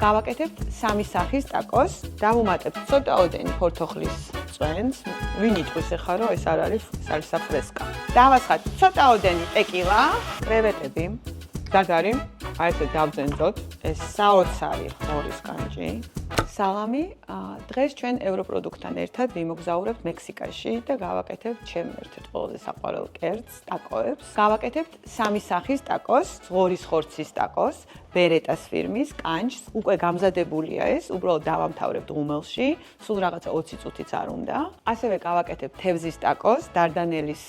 გავაკეთებთ სამი სახის ტაკოს, დავუმატებთ ცოტაოდენი ფორთოხლის წვენს, ვინ იტყვის ახლა რომ ეს არ არის სალსა ფრესკა. დავასხათ ცოტაოდენი ტეკილა, კრევეტები, დადარი, აი ესე დავძენდოთ, ეს საოცარი ხმორის კანჭი. სალამი, დღეს ჩვენ ევროპროდუქტთან ერთად ვიმოგზაურებთ მექსიკაში და გავაკეთებთ ჩემ ერთ-ერთ ყველაზე საყვარელ კერძს, ტაკოებს. გავაკეთებთ სამი სახის ტაკოს, ზღორის ხორცის ტაკოს, ბერეტას ფირმის კანჭს, უკვე გამზადებულია ეს, უბრალოდ დავამთავრებთ ღუმელში, სულ რაღაცა 20 წუთიც არ უნდა. ასევე გავაკეთებთ თევზის ტაკოს, დარდანელის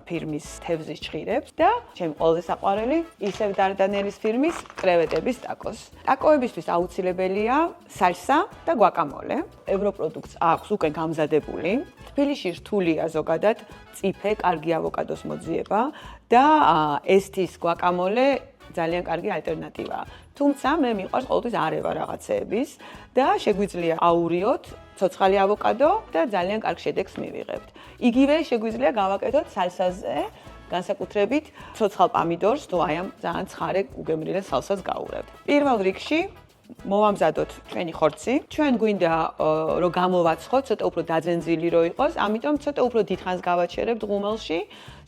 ფირმის თევზის ჭხირებს და ჩემი ყველაზე საყვარელი, ისევ დარდანელის ფირმის კრევეტების ტაკოს. ტაკოებისთვის აუცილებელია სალსა და გვაკამოლე. ევროპროდუქტს აქვს უკვე გამზადებული. თბილისში რთულია ზოგადად წიფე, კარგი ავოკადოს მოძიება და ესთის გვაკამოლე ძალიან კარგი ალტერნატივაა. თუმცა მე მიყვარს ყოველთვის არევა რაღაცეების და შეგვიძლია აურიოთ ცოცხალი ავოკადო და ძალიან კარგ შედეგს მივიღებთ. იგივე შეგვიძლია გავაკეთოთ სალსაზე, განსაკუთრებით ცოცხალ პამიდორს, თუ აი ამ ძალიან ცხარე უგემრიელ სალსას გაურავთ. პირველ რიგში მოვამზადოთ ჩვენი ხორცი. ჩვენ გვინდა რომ გამოვაცხოთ, ცოტა უფრო დაძენძილი რო იყოს, ამიტომ ცოტა უფრო დიდხანს გავაჩერებთ ღუმელში,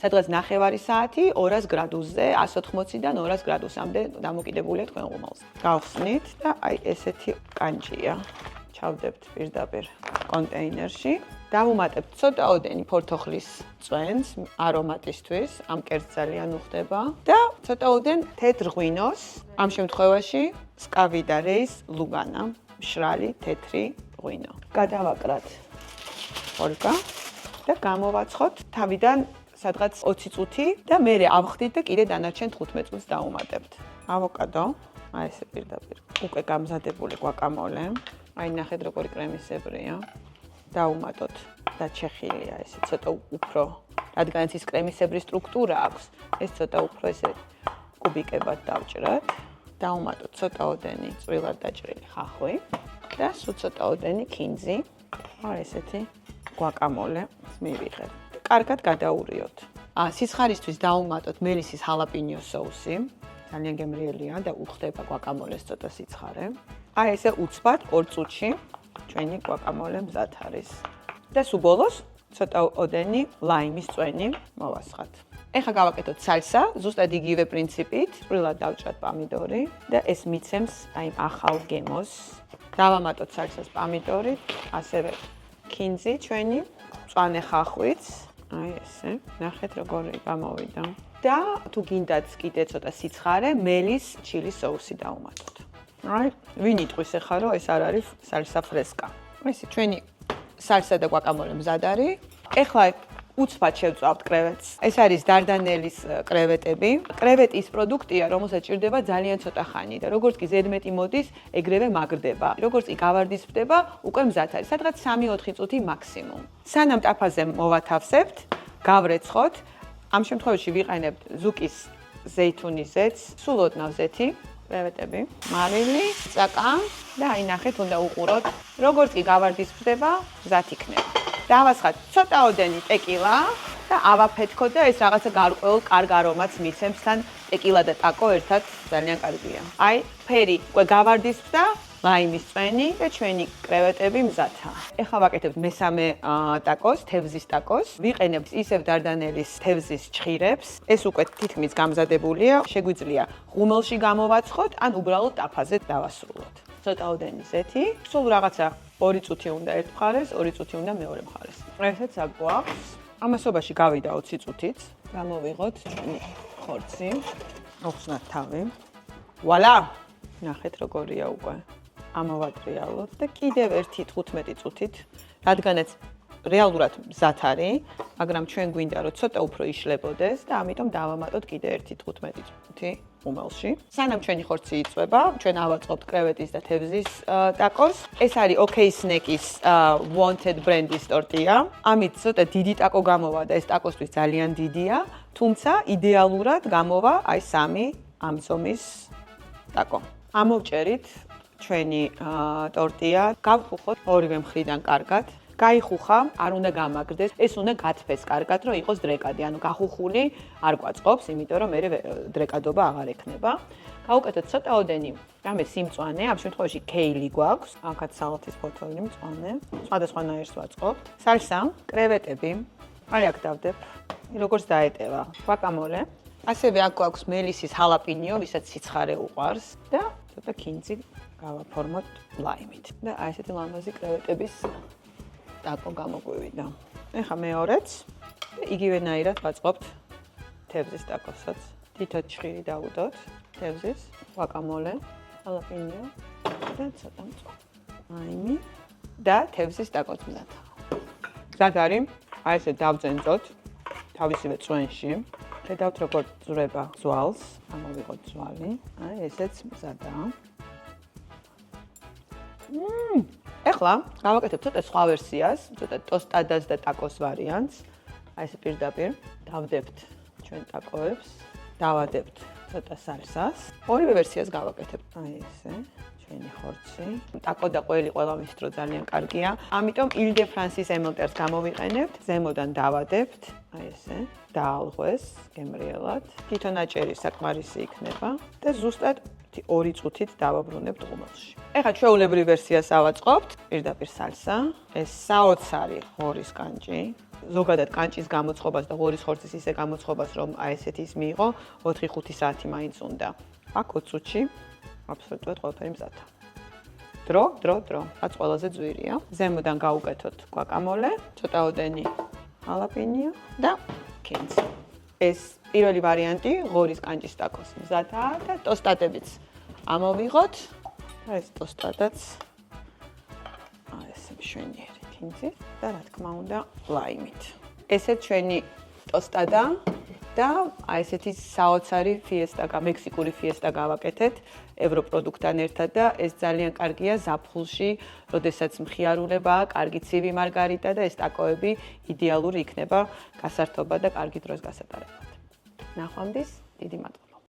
სადღაც 9 საათი 200 გრადუსზე, 180-დან 200 გრადუსამდე დამოკიდებულია თქვენ ღუმელზე. გავხსნით და აი ესეთი კანჭია. ჩავდებთ პირდაპირ კონტეინერში. დავუმატებთ ცოტაოდენი ფორთოხლის წვენს არომატისთვის, ამ კერძს ძალიან უხდება და ცოტაოდენ თეთრ ღვინოს, ამ შემთხვევაში სკავი და რეის ლუგანა, მშრალი თეთრი ღვინო. გადავაკრათ ხორკა და გამოვაცხოთ თავიდან სადღაც 20 წუთი და მერე ავხდით და კიდე დანარჩენ 15 წუთს დავუმატებთ. ავოკადო, აი ესე პირდაპირ. უკვე გამზადებული გვაკამოლე. აი ნახეთ როგორი კრემისებრია. დავუმატოთ და ჩეხილია ესე ცოტა უფრო, რადგანაც ის კრემისებრი სტრუქტურა აქვს, ეს ცოტა უფრო ესე კუბიკებად დავჭრათ. დავუმატოთ ცოტაოდენი წვრილად დაჭრილი ხახვი და სულ ცოტაოდენი ქინძი. აი ესეთი გვაკამოლე მივიღეთ. კარგად გადაურიოთ. სიცხარისთვის დავუმატოთ მელისის ჰალაპინიო სოუსი. ძალიან გემრიელია და უხდება გვაკამოლეს ცოტა სიცხარე. აი ესე უცბად 2 წუთში ჩვენი გვაკამოლე მზად არის. და სულ ბოლოს ცოტაოდენი ლაიმის წვენი მოვასხათ. ეხლა გავაკეთოთ სალსა, ზუსტად იგივე პრინციპით, წვრილად დავჭრათ პამიდორი და ეს მიცემს აი ახალ გემოს. დავამატოთ სალსას პამიდორი, ასევე ქინძი ჩვენი, მწვანე ხახვიც, აი ესე, ნახეთ როგორი გამოვიდა. და თუ გინდათ კიდე ცოტა სიცხარე, მელის ჩილის სოუსი დავუმატოთ. აი, ვინ იტყვის ახლა რომ ეს არ არის სალსა ფრესკა. ესე ჩვენი სალსა და გვაკამოლე მზად არის. ეხლა უცბად შევწავთ კრევეტს. ეს არის დარდანელის კრევეტები. კრევეტის პროდუქტია, რომელსაც ჭირდება ძალიან ცოტა ხანი და როგორც კი ზედმეტი მოდის, ეგრევე მაგრდება. როგორც კი გავარდისფრდება, უკვე მზად არის. სადღაც 3-4 წუთი მაქსიმუმ. სანამ ტაფაზე მოვათავსებთ, გავრეცხოთ. ამ შემთხვევაში ვიყენებთ ზუკის ზეითუნის ზეთს, სულ ოდნავ ზეთი. კრევეტები, მარილი, წაკა და აი ნახეთ უნდა უყუროთ. როგორც კი გავარდისფრდება, მზად იქნება. დავასხათ ცოტაოდენი ტეკილა და ავაფეთქოთ და ეს რაღაცა გარკვეულ კარგ არომატს მიცემს, თან ტეკილა და ტაკო ერთად ძალიან კარგია. აი, ფერი უკვე გავარდისფრდა, ლაიმის წვენი და ჩვენი კრევეტები მზადაა. ეხლა ვაკეთებთ მესამე ტაკოს, თევზის ტაკოს. ვიყენებთ ისევ დარდანელის თევზის ჭხირებს. ეს უკვე თითქმის გამზადებულია. შეგვიძლია ღუმელში გამოვაცხოთ, ან უბრალოდ ტაფაზე დავასრულოთ. ცოტაოდენი ზეთი, სულ რაღაცა 2 წუთი უნდა ერთ მხარეს, 2 წუთი უნდა მეორე მხარეს. ესეც აქ გვაქვს. ამასობაში გავიდა 20 წუთიც. გამოვიღოთ ჩვენი ხორცი. მოხსნათ თავი. ვალა! ნახეთ როგორია უკვე. ამოვატრიალოთ და კიდევ ერთი 15 წუთით, რადგანაც რეალურად მზად არის, მაგრამ ჩვენ გვინდა რომ ცოტა უფრო იშლებოდეს და ამიტომ დავამატოთ კიდევ ერთი 15 წუთი ღუმელში. სანამ ჩვენი ხორცი იწვება, ჩვენ ავაწყობთ კრევეტის და თევზის ტაკოს. ეს არის OK Snack-ის Wanted ბრენდის ტორტია. ამით ცოტა დიდი ტაკო გამოვა და ეს ტაკოსთვის ძალიან დიდია, თუმცა იდეალურად გამოვა აი 3 ამ ზომის ტაკო. ამოვჭერით ჩვენი ტორტია, გავხუხოთ ორივე მხრიდან კარგად. გაიხუხა, არ უნდა გამაგრდეს, ეს უნდა გათფეს კარგად, რომ იყოს დრეკადი, ანუ გახუხული არ გვაწყობს, იმიტომ რომ მე დრეკადობა აღარ ექნება. გავუკეთოთ ცოტაოდენი რამე სიმწვანე, ამ შემთხვევაში კეილი გვაქვს, აქაც სალათის ფოთოლი მწვანე, სხვადასხვანაირს ვაწყობთ. სალსა, კრევეტები, აი აქ დავდებ, როგორც დაეტევა, გვაკამოლე. ასევე აქ გვაქვს მელისის ჰალაპინიო, ვისაც სიცხარე უყვარს და ცოტა კინძი გავაფორმოთ ლაიმით. და აი ესეთი ლამაზი კრევეტების ტაკო გამოგვივიდა. ეხლა მეორეც და იგივენაირად ვაწყობთ თევზის ტაკოსაც. თითო ჭხირი დავუდოთ თევზის, გვაკამოლე, ჰალაპინიო და ცოტა მწვანე. ლაიმი და თევზის ტაკოც მზადა. მზად არის, აი ესე დავძენწოთ თავისივე წვენში. ხედავთ როგორ ძვრება ძვალს, ამოვიღოთ ძვალი. აი ესეც მზადაა. ეხლა გავაკეთებ ცოტა სხვა ვერსიას, ცოტა ტოსტადას და ტაკოს ვარიანტს. აი ესე პირდაპირ დავდებთ ჩვენ ტაკოებს, დავადებთ ცოტა სალსას. ორივე ვერსიას გავაკეთებ. აი ესე, ჩვენი ხორცი. ტაკო და ყველი ყველამის დრო ძალიან კარგია. ამიტომ ილ დე ფრანსის ემილტერს გამოვიყენებთ, ზემოდან დავადებთ, აი ესე, დაალღვეს გემრიელად. თითო ნაჭერი საკმარისი იქნება და ზუსტად 2 წუთით დავაბრუნებთ ღუმელში. ეხლა ჩვეულებრივ ვერსიას ავაწყობთ. პირდაპირ სალსა, ეს საოცარი ღორის კანჭი. ზოგადად კანჭის გამოცხობას და ღორის ხორცის ისე გამოცხობას, რომ აი ესეთი ის მიიღო, 4-5 საათი მაინც უნდა. აქ 20 წუთში აბსოლუტურად ყველაფერი მზადაა. დრო. რაც ყველაზე ძვირია. ზემოდან გავუკეთოთ გვაკამოლე, ცოტაოდენი ჰალაპინიო და კინძი. ეს პირველი ვარიანტი ღორის კანჭის ტაკოს მზადაა და ტოსტადებიც ამოვიღოთ. ეს ტოსტადაც აი ესე მშვენიერი კინძით და რა თქმა უნდა ლაიმით. ესე ჩვენი ტოსტადა და აი ესეთი საოცარი ფიესტა, მექსიკური ფიესტა გავაკეთეთ ევროპროდუქტთან ერთად და ეს ძალიან კარგია ზაფხულში, როდესაც მხიარულებაა, კარგი ცივი მარგარიტა და ეს ტაკოები იდეალური იქნება გასართობა და კარგი დროს გასატარებლად. ნახვამდის, დიდი მადლობა.